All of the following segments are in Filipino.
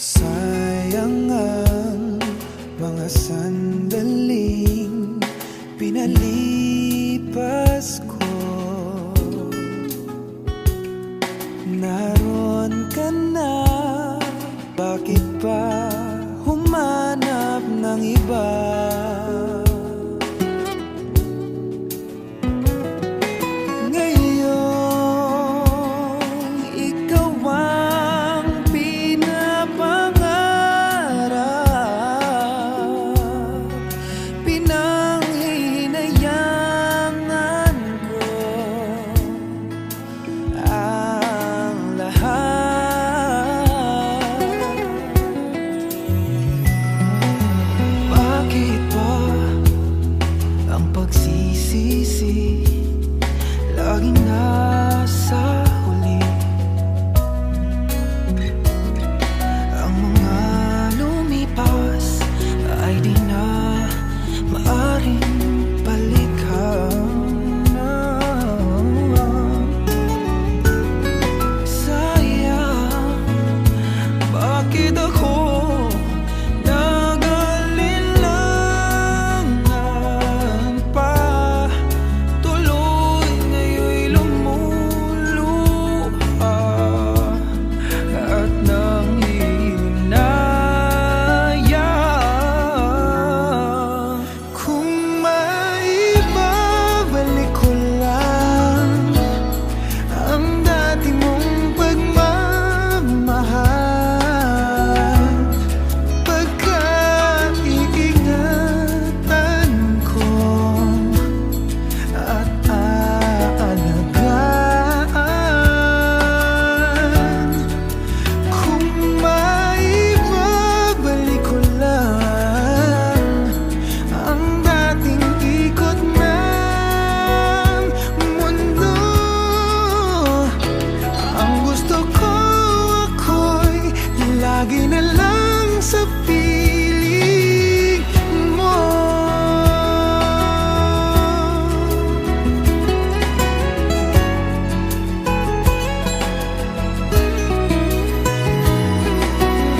Sayang ang mga sandaling pinalipas ko. Naroon ka na, bakit pa humanap ng iba? Laging nasa huli ang mga lumipas ay di na maaring balikan na. Sayang, bakit ako lagi na lang sa piling mo.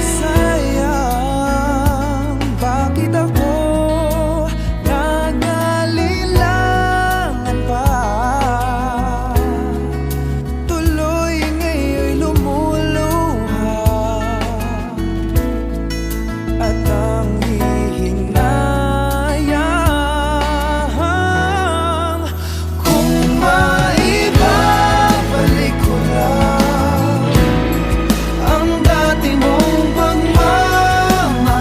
Sayang, bakit ako nag-alilangan pa? Tuloy ngayon'y lumuluha at ang hihinayang. Kung maibabalik ko lang ang dati mong pagmamahal,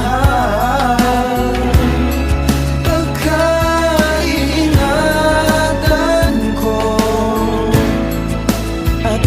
pagkaingatan ko at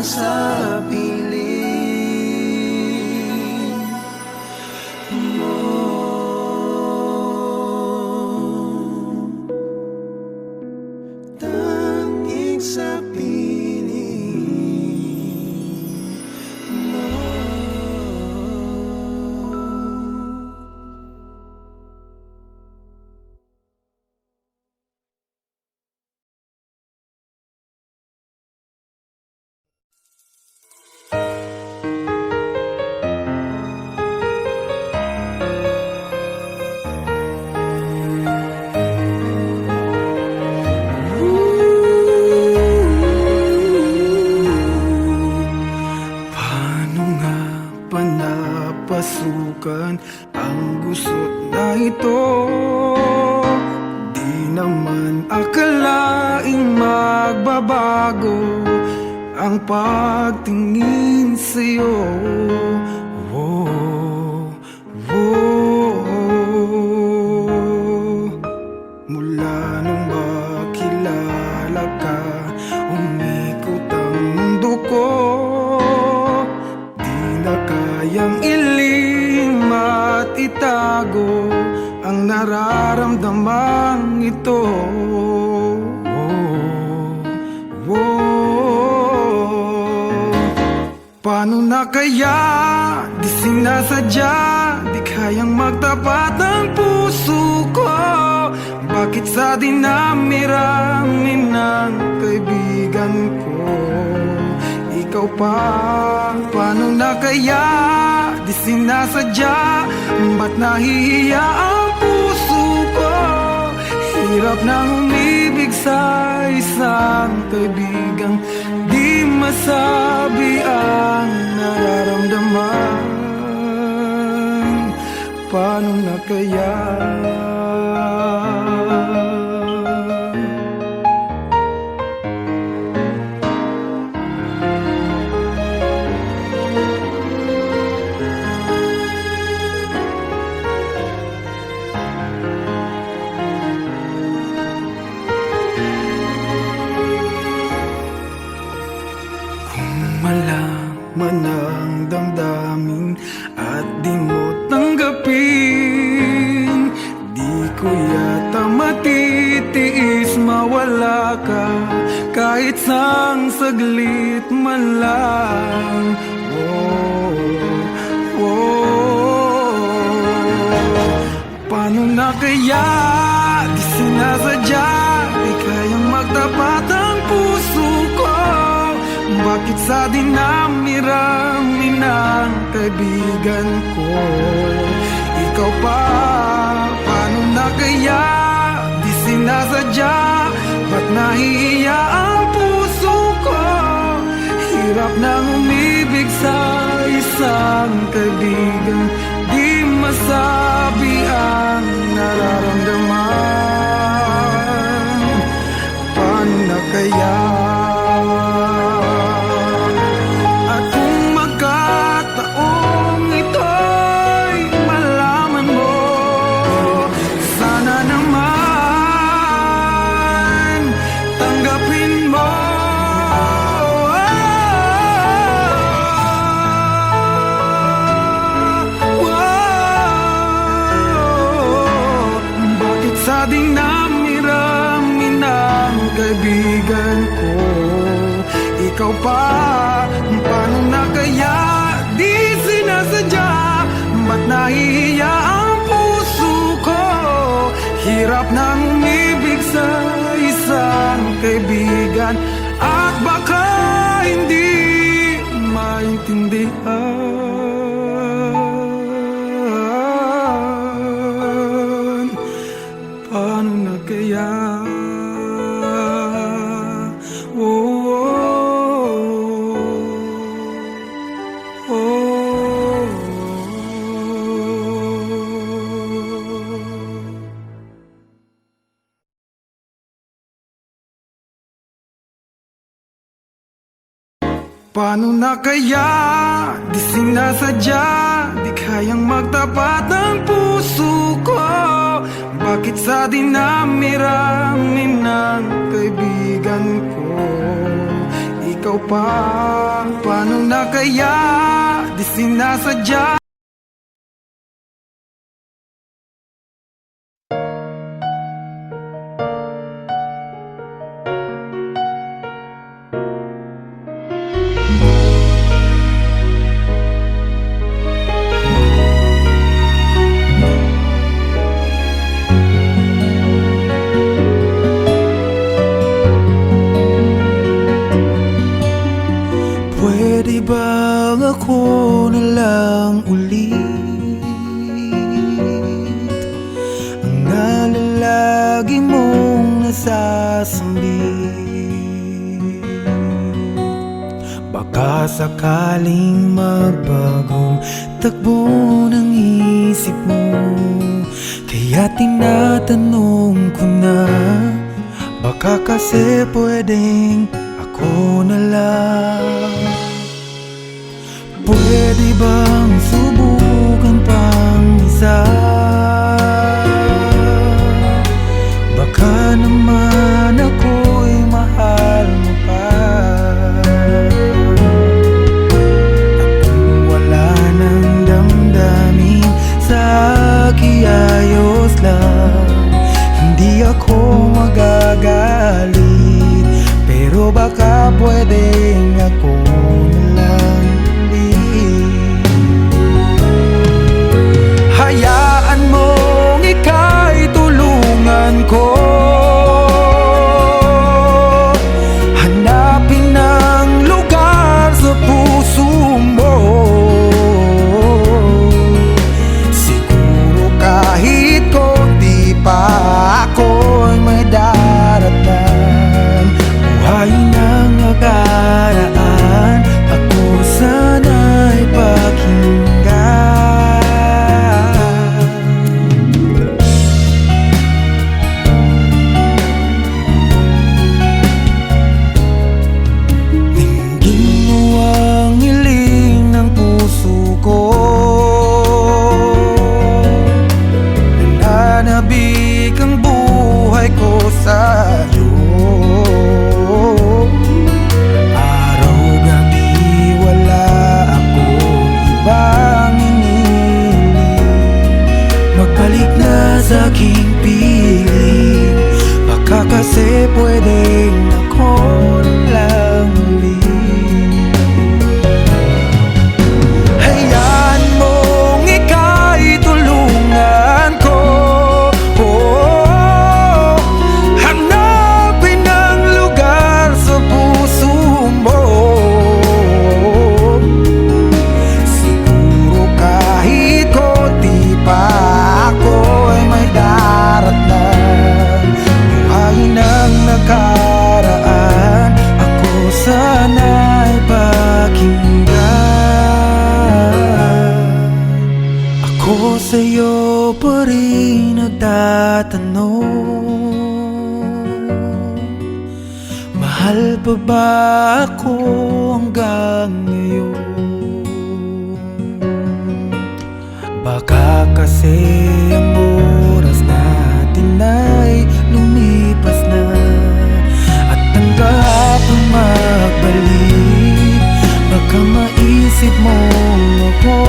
sa piling mo. Tanging sa piling mo. Napasukan ang gusot na ito. Di naman akalaing magbabago ang pagtingin sa'yo. Oh, oh. Mula nung makilala ka, umikot ang mundo ko. Di na kayang ilihim at itago ang nararamdaman ito. Paano na kaya? Di sinasadya, di kayang magtapat ang puso ko. Bakit sa dinami-rami ng kaibigan ko ikaw pa? Paano na kaya? Di sinasadya, ba't nahihiya ang puso ko? Hirap nang umibig sa isang kaibigang di masabi ang nararamdaman. Paano na kaya? Malaman ang damdamin at di mo tanggapin, di ko yata matitiis mawala ka kahit sang saglit man lang. Oh, oh. Paano na kaya? Di sinasadya, di kayang magtapat ang puso ko. Bakit sa dinami-rami ng kaibigan ko ikaw pa? Paano na kaya? Di sinasadya, ba't nahihiya ang puso ko? Hirap nang umibig sa isang kaibigan di masabi ang nararamdaman. Paano na kaya? Sa dinami-rami ng kaibigan ko ikaw pa? Paano na kaya? Di sinasadya, ba't nahihiya ang puso ko? Hirap nang umibig sa isang kaibigan at baka hindi maintindihan. Paano na kaya? Oh, oh, oh. Paano na kaya? Di sinasadya, di kayang magtapat ang puso ko. Bakit sa dinami-rami ng kaibigan ko ikaw pa? Paano na kaya? Di sinasadya. Pwede bang ako na lang ulit ang nalalagi mong nasasambit? Baka sakaling magbagong takbo ng isip mo, kaya tinatanong ko na, baka kasi pwedeng ako na lang. Pwede bang subukan pang isa? Baka naman ako'y mahal mo pa. At kung wala nang damdamin sa akin, ayos lang. Hindi ako magagalit, pero baka pwedeng ako nalang ulit. Hayaan mong ika'y tulungan ko hanapin ang lugar sa puso mo. Siguro kahit konti pa ako'y may daratan. Buhayin ang nakaraan, ako sana'y pakinggan. Dinggin mo ang hiling ng puso ko, nananabik ang buhay ko sa'yo. Araw-gabi wala akong ibang iniling. Magbalik na sa aking piling, baka kasi pwedeng ako nalang ulit. Hayaan mong ika'y tulungan ko, hanapin ang lugar sa puso mo. Siguro kahit konti pa ako'y may daratan. Buhayin ang nakaraan, ako sana'y pakinggan. Ako sa'yo pa rin nagtatanong, mahal pa ba ako hanggang ngayon? Baka kasi ang oras natin ay lumipas na, at ang kahapon magbalik. Baka maisip mo ako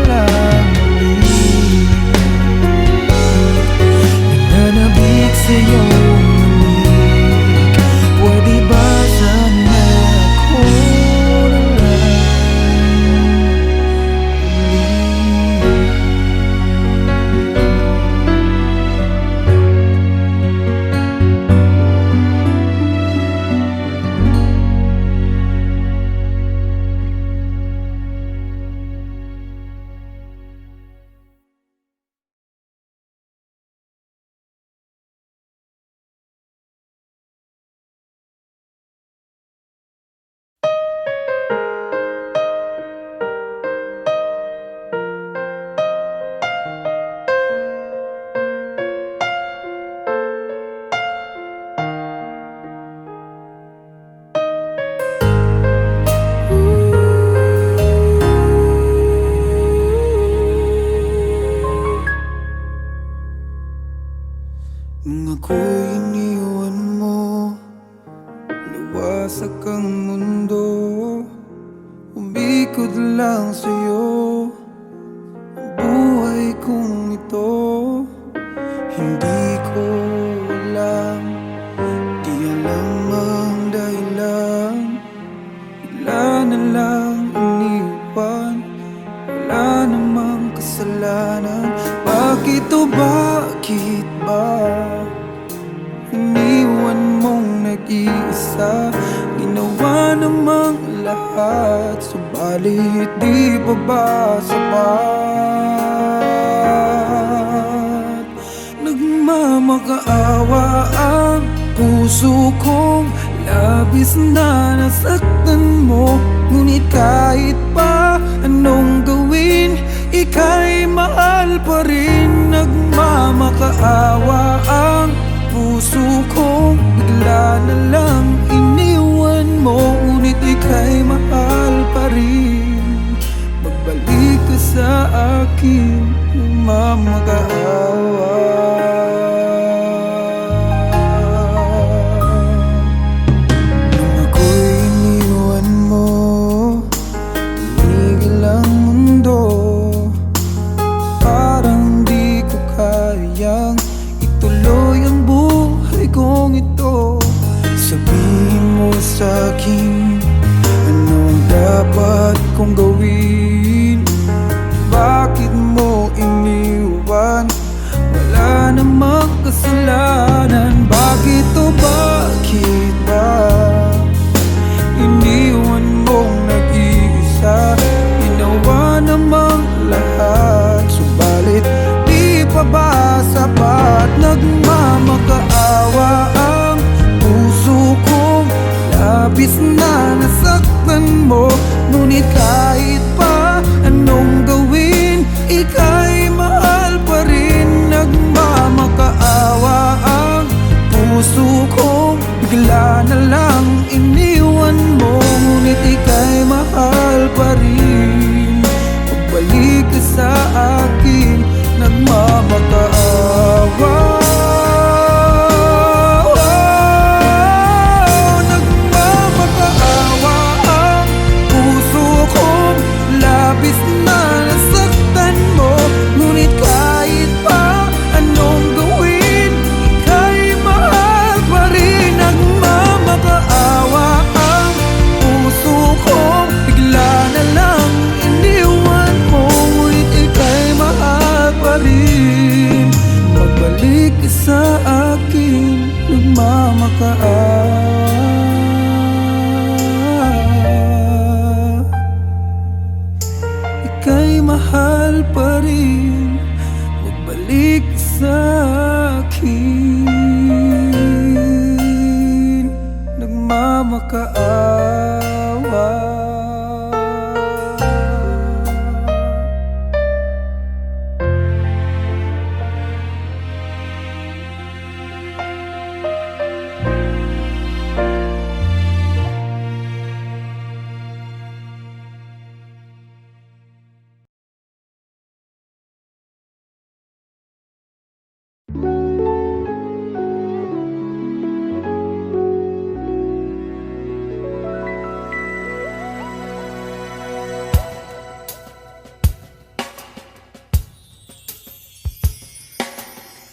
lang ulit. Nananabik sa'yo ulit. Pwede ba sana ako nalang ulit? Nung ako'y iniwan mo, nawasak ang mundo. Umikot lang sa'yo ang buhay kong ito. Hindi ko alam, di alam ang dahilan. Bigla na lang iniwan, wala namang kasalanan. Bakit o bakit ba iniwan mong nag-iisa? Ginawa namang lahat, subalit di pa ba sapat? Nagmamakaawa ang puso kong labis na nasaktan mo. Ngunit kahit pa anong gawin, ika'y mahal pa rin. Nagmamakaawa ang puso kong bigla na lang iniwan mo. Ngunit ika'y mahal pa rin. akin nagmamakaawa. Nung ako'y iniwan mo, tumigil ang mundo. Parang di ko kayang ituloy ang buhay kong ito. Sabihin mo sa'kin, anong dapat kong gawin? Bakit mo iniwan? Wala namang kasalanan. Bakit o bakit ba iniwan mong nag-iisa? Ginawa namang lahat, subalit di pa ba sapat? Nagmamakaawa ang puso kong labis na nasaktan mo. Ngunit kahit pa anong gawin, ika'y mahal pa rin. Nagmamakaawa ang puso kong bigla na lang iniwan mo. Ngunit ika'y mahal pa rin. Pagbalik ka sa akin, nagmamakaawa. Nagmamakaawa ang puso kong labis na nasaktan mo. Ngunit kahit pa anong gawin, ika'y mahal pa rin. Nagmamakaawa ang puso kong bigla na lang iniwan mo. Ngunit ika'y mahal pa rin. Magbalik ka sa akin, nagmamakaawa. Ika'y mahal pa rin. Magbalik ka sa akin, nagmamakaawa.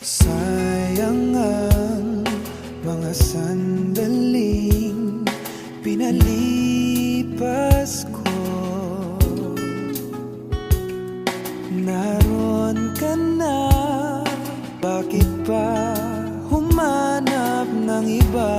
Sayang ang mga sandaling pinalipas ko. Naroon ka na, bakit pa humanap ng iba?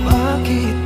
Bakit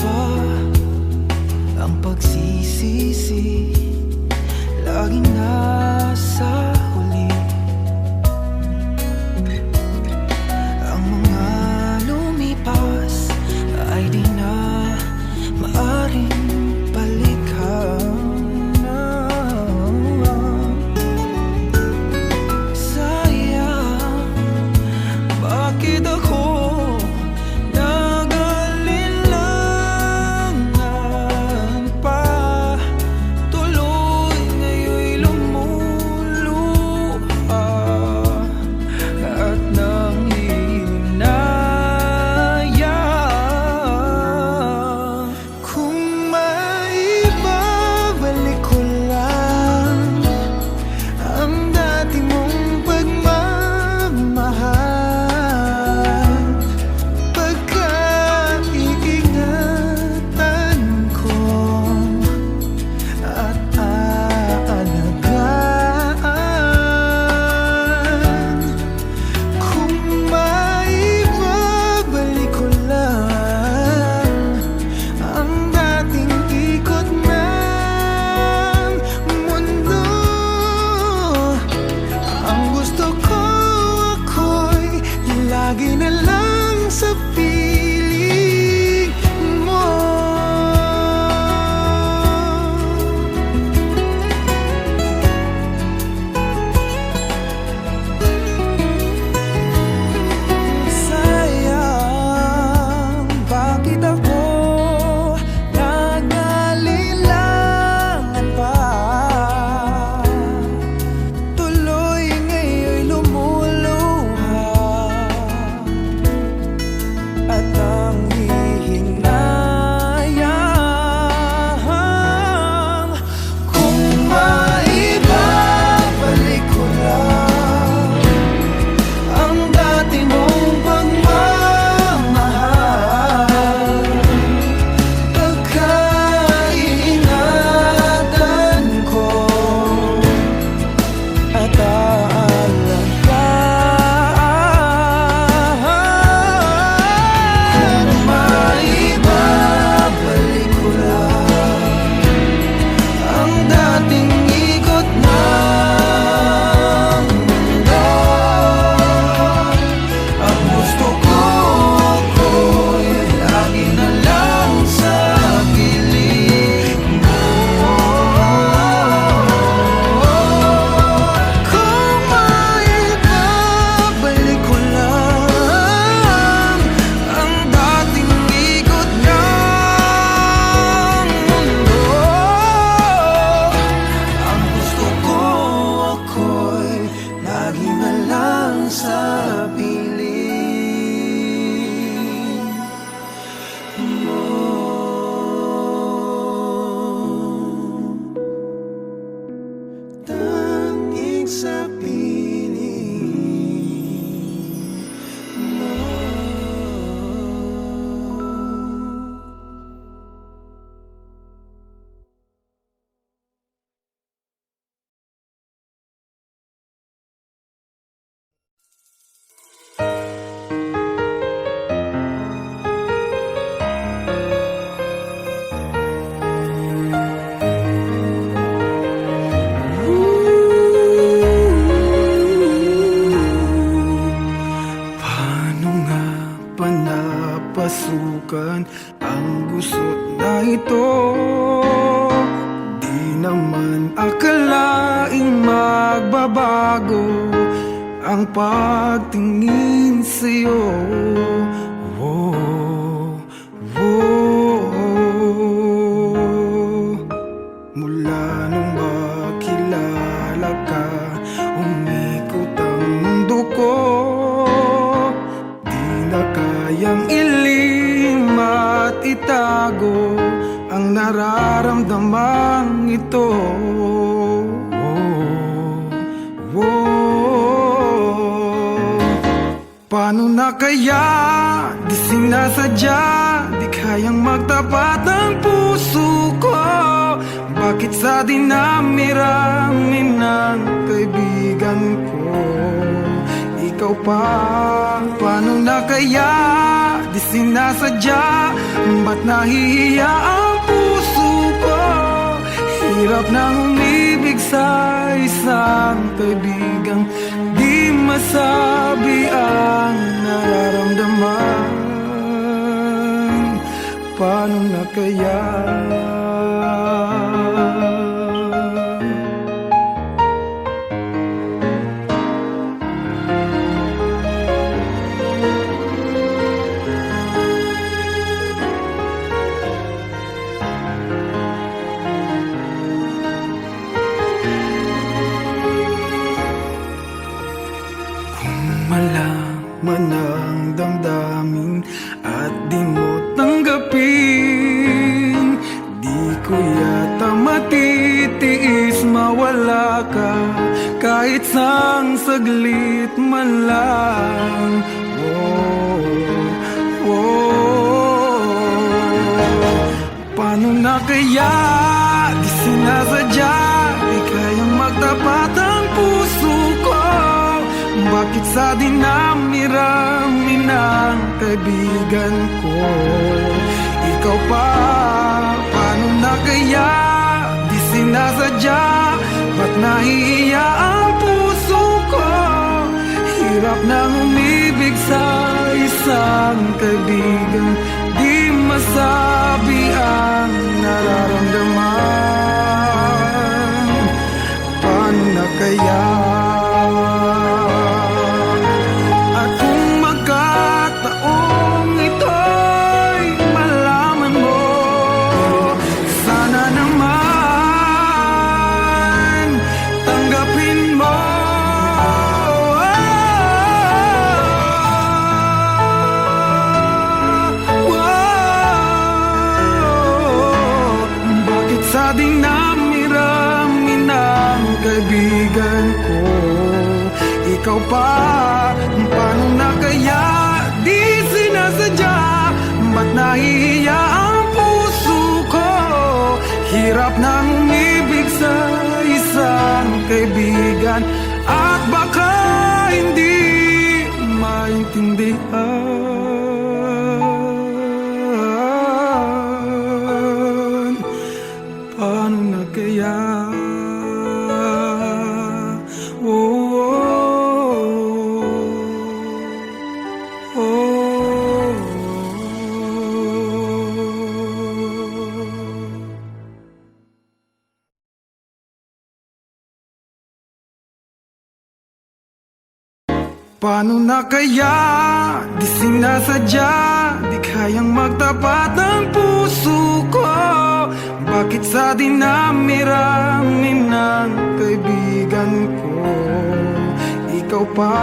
sa piling mo. Tanging sa piling mo. Paano nga pa napasukan ang gusot na ito? Di naman akalaing magbabago ang pagtingin sa'yo. Whoa, whoa. Mula nung makilala ka, umikot ang mundo ko. Di na kayang ilim at itago ang nararamdamang ito. Paano na kaya? Di sinasadya, di kayang magtapat ang puso ko. Bakit sa dinami-rami ng kaibigan ko, ikaw pa? Paano na kaya? Di sinasadya, ba't nahihiya ang puso ko? Hirap nang umibig sa isang kaibigang di masabi ang nararamdaman. Paano na kaya? Malaman ang damdamin at di mo tanggapin, di ko yata matitiis mawala ka kahit sang saglit man lang. Paano na kaya? Di sinasadya, di kayang magtapat ang puso ko. Bakit sa dinami-rami ng kaibigan ko, ikaw pa? Paano na kaya? Di sinasadya, ba't nahihiya ang puso ko? Hirap nang umibig sa isang kaibigan, di masabi ang nararamdaman. Paano na kaya? Sa dinami-rami ng kaibigan ko, ikaw pa? Paano na kaya? Di sinasadya, ba't nahihiya ang puso ko? Hirap nang umibig sa isang kaibigan at baka hindi maintindihan. Paano na kaya? Paano na kaya? Di sinasadya, di kayang magtapat ang puso ko. Bakit sa dinami-rami ng kaibigan ko, ikaw pa.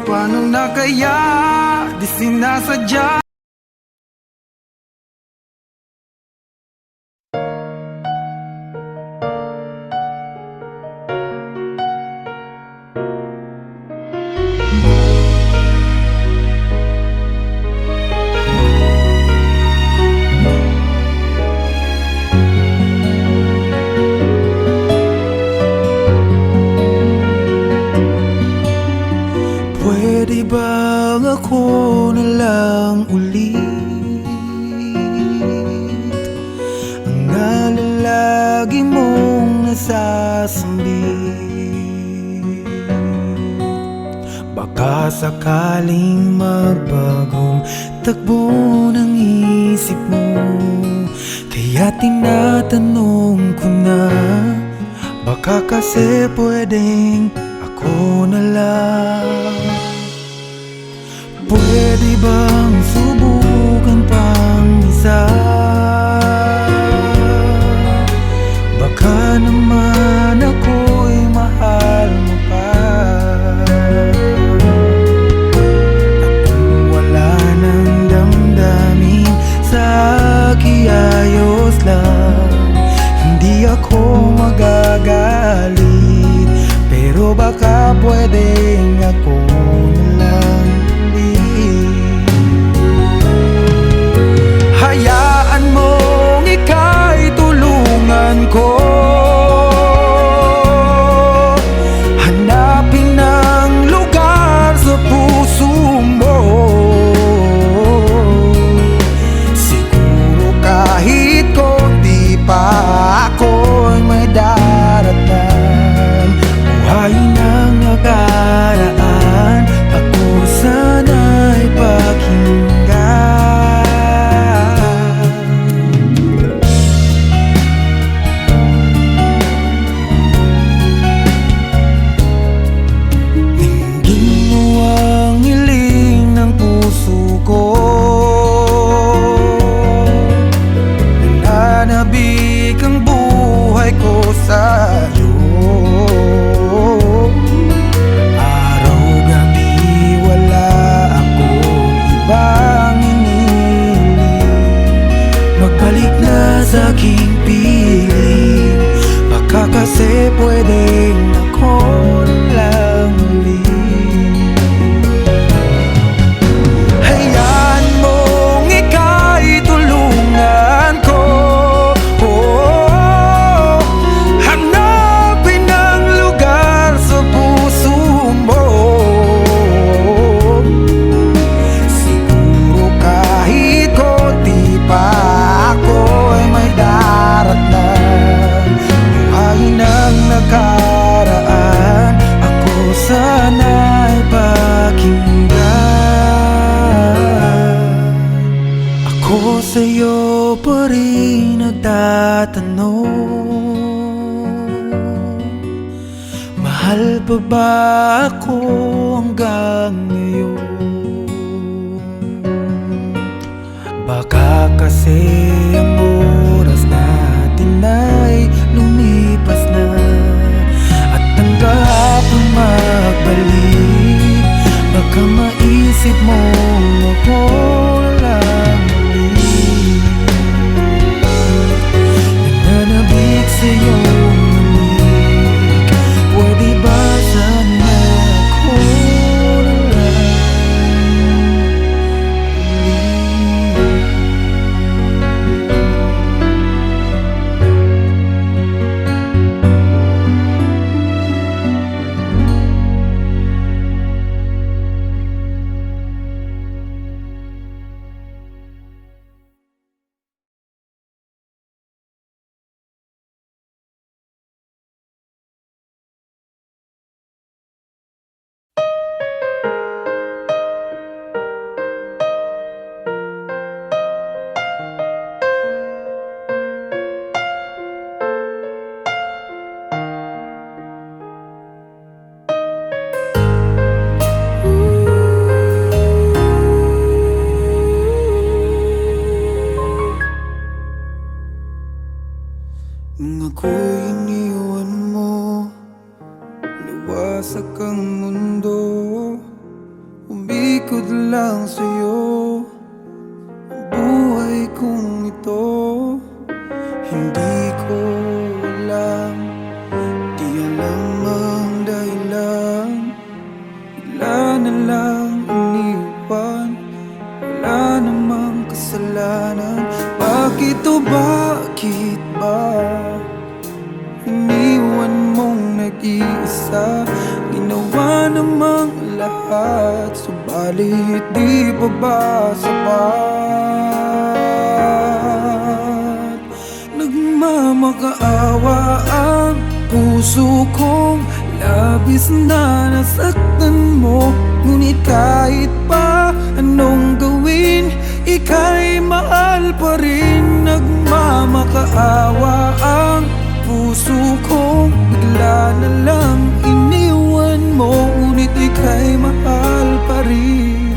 Paano na kaya, di sinasadya. Pwede bang ako na lang ulit ang nalalagi mong nasasambit? Baka sakaling magbagong takbo ng isip mo, kaya tinatanong ko na, baka kasi pwedeng ako na lang. Pwede bang subukan pang isa? Baka naman ako'y mahal mo pa. At kung wala nang damdamin sa kiayos lang, hindi ako magagalit. Pero baka pwedeng ako na lang. Hayaan mong ika'y tulungan ko, hanapin ang lugar sa puso mo. Siguro kahit konti pa ako'y may daratan. Buhayin ang nakaraan, ako sana'y pakinggan. Sa aking piling, baka kasi pwedeng ako lang ulit. Hayaan mong ika'y tulungan ko, hanapin ang lugar sa puso mo. Siguro kahit konti pa ako'y may daratan. Buhayin ang nakaraan, ako sana'y pakinggan. Ako sa'yo pa rin nagtatanong, mahal pa ba ako hanggang ngayon? Baka kasi ang oras natin ay lumipas na, at ang kahapon magbalik. Baka maisip mo ako lang ulit, nananabik sa'yo ulit. Pwede ba sana ako na lang ulit? wasak ang mundo, umikot lang sa'yo ang buhay kong ito. Hindi ko alam, di alam ang dahilan, bigla na lang iniwan, wala namang kasalanan. Bakit o bakit ba iniwan mong nag-iisa? Ginawa namang lahat, subalit di pa ba sapat? Nagmamakaawa ang puso kong labis na nasaktan mo, ngunit kahit pa anong gawin, ika'y mahal pa rin. Nagmamakaawa ang puso kong bigla na lang iniwan mo, ngunit ika'y mahal pa rin.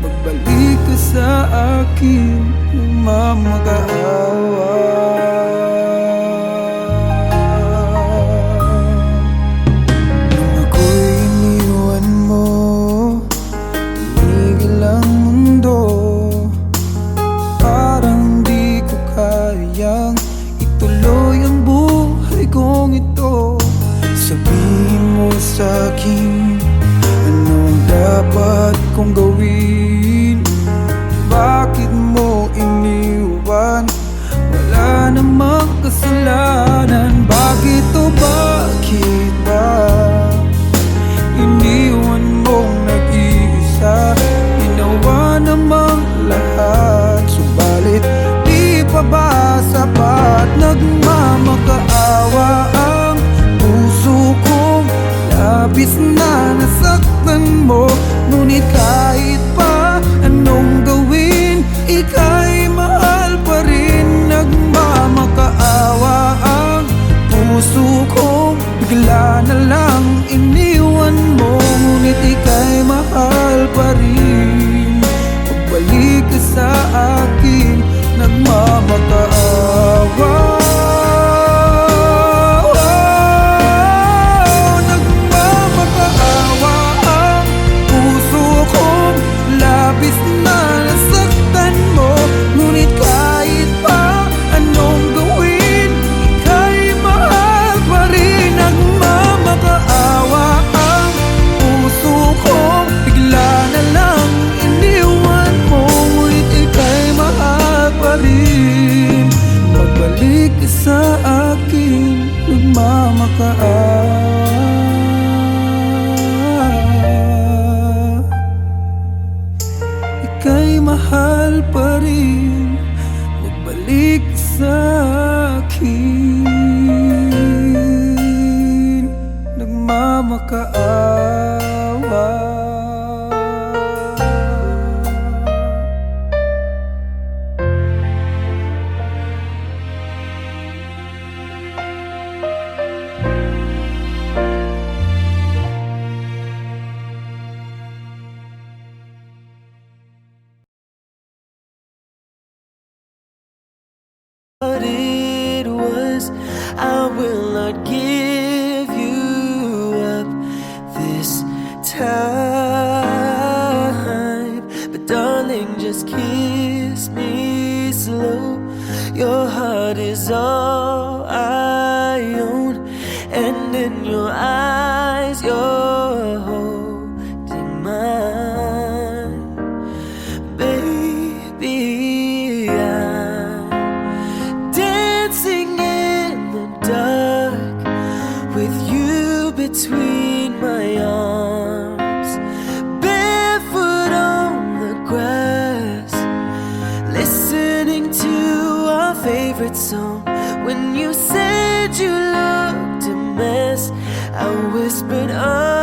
Magbalik ka sa akin, nagmamakaawa. Nung ako'y iniwan mo, tumigil ang mundo, parang di ko kayang ituloy ang buhay kong ito. Sabihin mo sa'kin, anong dapat kong gawin? Bakit mo iniwan? Wala namang kasalanan. Bakit o bakit ba iniwan mong nag-iisa? Ginawa namang lahat, subalit di pa ba sapat? Nagmamakaawa ang puso kong labis na nasaktan mo, ngunit kahit pa anong gawin, ika'y mahal pa rin. Nagmamakaawa ang puso kong bigla na lang iniwan mo, ngunit ika'y mahal pa rin. Pagbalik ka sa akin, nagmamakaawa. Nagmamakaawa ang puso kong labis na nasaktan mo, ngunit kahit pa anong gawin, ika'y mahal pa rin. Nagmamakaawa ang puso kong bigla na lang iniwan mo, ngunit ika'y mahal pa rin. Magbalik ka sa akin, nagmamakaawa. Ika'y mahal pa rin, magbalik ka sa akin, nagmamakaawa. What it was, I will not give you up this time. But darling, just kiss me slow. Your heart is all I own, and in your eyes you're holding mine. Baby, I'm dancing in the dark with you between my arms, barefoot on the grass, listening to our favorite song. When you said you looked a mess, I whispered, oh.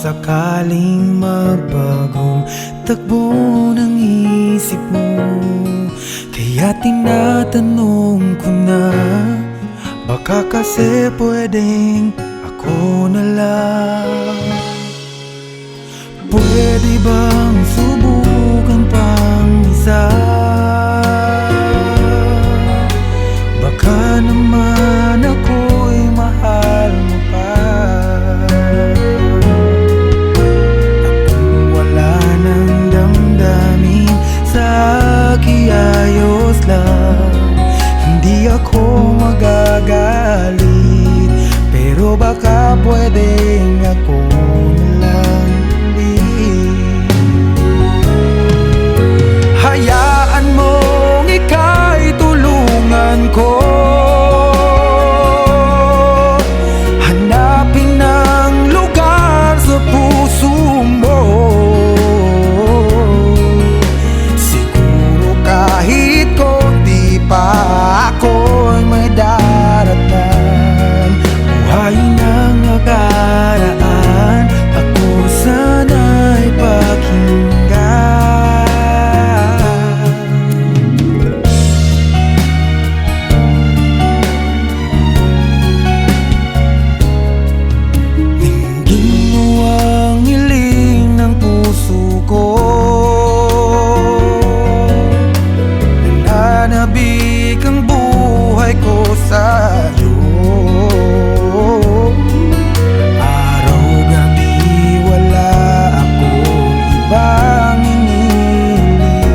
sakaling magbagong takbo ng isip mo, kaya tinatanong ko na, baka kasi pwedeng ako na lang. Pwede bang subukan pang isa? Baka naman ako'y mahal mo pa. Kung wala nang damdamin sa akin, ayos lang, hindi ako magagalit. Pero baka pwedeng ako na lang din. Hayaan mong ika'y tulungan ko, hanapin ang lugar sa puso mo. Siguro kahit konti pa ako'y may daratan. Buhayin ang nakaraan, ako sana'y pakinggan. Dinggin mo ang hiling ng puso ko, nananabik ang buhay ko sa'yo. Araw-gabi wala akong ibang hinihiling,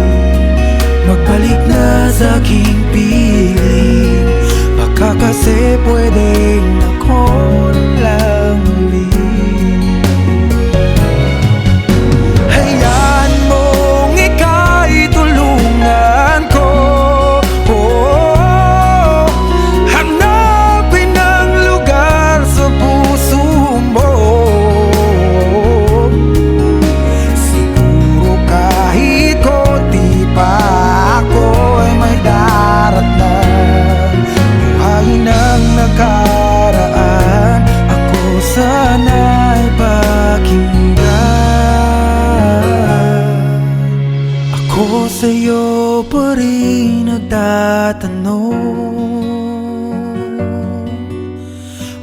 magbalik na sa aking piling. Baka kasi pwedeng ako lang ulit. Hayaan mong ika'y tulungan ko, hanapin ang lugar sa puso mo. Siguro kahit konti pa ako'y may daratan. Buhayin ang nakaraan, ako sana'y pakinggan. Ako sa'yo pa rin nagtatanong,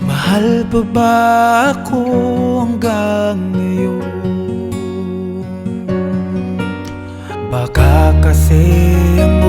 mahal pa ba ako hanggang ngayon? Baka kasi ang